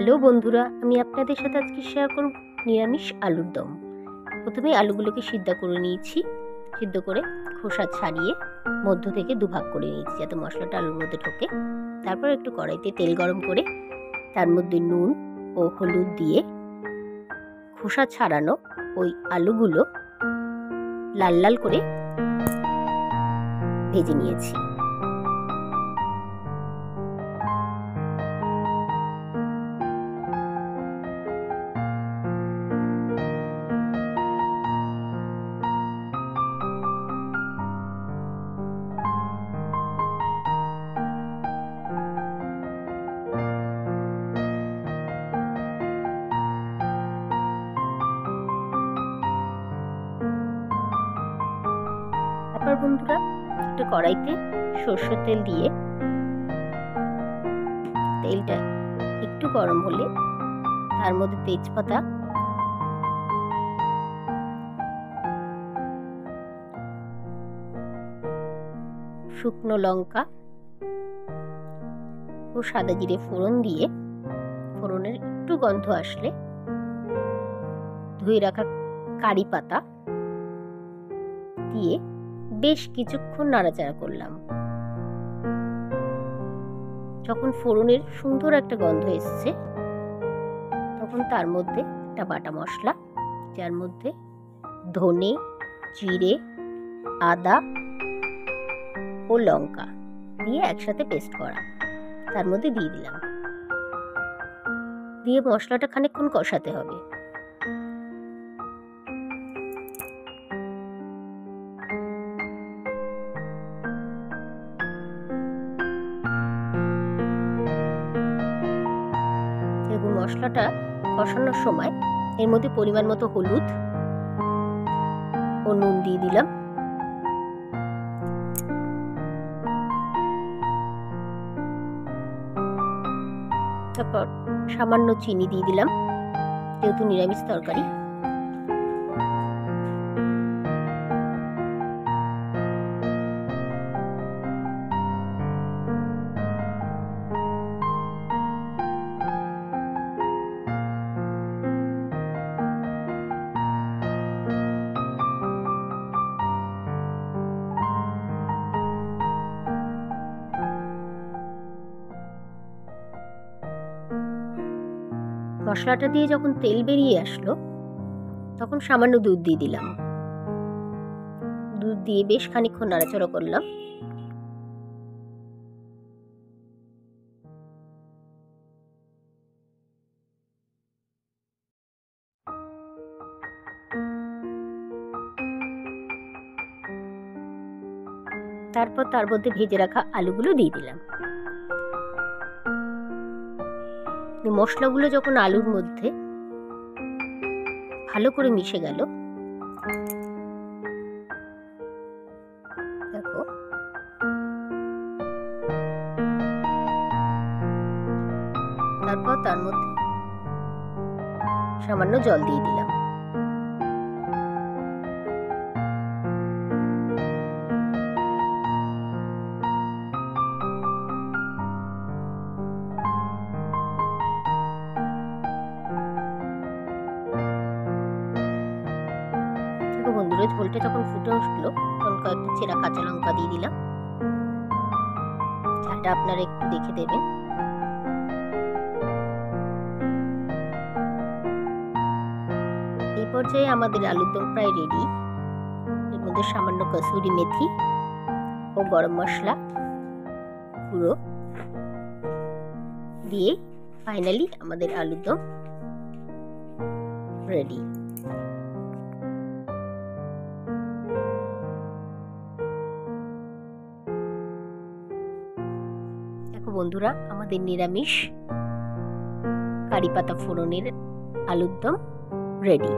Hello বন্ধুরা, আমি আপনাদের সাথে আজকে শেয়ার করব নিরামিষ আলুর দম। প্রথমে আলুগুলোকে সিদ্ধ করে নিয়েছি। সিদ্ধ করে খোসা ছাড়িয়ে মধ্য থেকে দুভাগ করে নিয়েছি যাতে মশলাটা আলুর মধ্যে ঢোকে। তারপর একটু কড়াইতে তেল গরম করে তার মধ্যে নুন ও হলুদ দিয়ে খোসা ছাড়ানো ওই আলুগুলো লাল লাল করে ভেজে নিয়েছি। তারপর বন্ধুরা একটা কড়াইতে সরষের তেল দিয়ে তেলটা একটু গরম হলে তার মধ্যে তেজপাতা, শুকনো লঙ্কা ও সাদা জিরে ফোড়ন দিয়ে ফোড়নের একটু গন্ধ আসলে ধুয়ে রাখা কারি পাতা দিয়ে বেশ কিছুক্ষণ নাড়াচাড়া করলাম। যখন ফোড়নের সুন্দর একটা গন্ধ এসছে তখন তার মধ্যে একটা বাটা মশলা, যার মধ্যে ধনে, জিরে, আদা ও লঙ্কা দিয়ে একসাথে পেস্ট করা, তার মধ্যে দিয়ে দিলাম। দিয়ে মশলাটা খানিকক্ষণ কষাতে হবে। এবং মশলাটা কষানোর সময় এর মধ্যে পরিমাণ মতো হলুদ ও নুন দিয়ে দিলাম। তারপর সামান্য চিনি দিয়ে দিলাম, যেহেতু নিরামিষ তরকারি। মশলাটা দিয়ে যখন তেল বেরিয়ে আসলো তখন সামান্য দুধ দিয়ে দিলাম। দুধ দিয়ে বেশ খানিকক্ষণ নাড়াচাড়া করলাম। তারপর তার মধ্যে ভেজে রাখা আলুগুলো দিয়ে দিলাম। মশলাগুলো যখন আলুর মধ্যে ভালো করে মিশে গেল, দেখো তারপর তার মধ্যে সামান্য জল দিয়ে দিলাম। বন্ধুরা, ঝোলটা যখন ফুটে উঠলো তখন কয়েকটা চেরা কাঁচা লঙ্কা দিয়ে দিলাম। ঝালটা আপনারা একটু দেখে দেবেন। এই পর্যায়ে আমাদের আলুর দম প্রায় রেডি। এর মধ্যে সামান্য কসুরি মেথি ও গরম মশলা গুঁড়ো দিয়ে ফাইনালি আমাদের আলুর দম রেডি। দেখো বন্ধুরা, আমাদের নিরামিষ কারি পাতা ফোড়নের আলুর দম রেডি।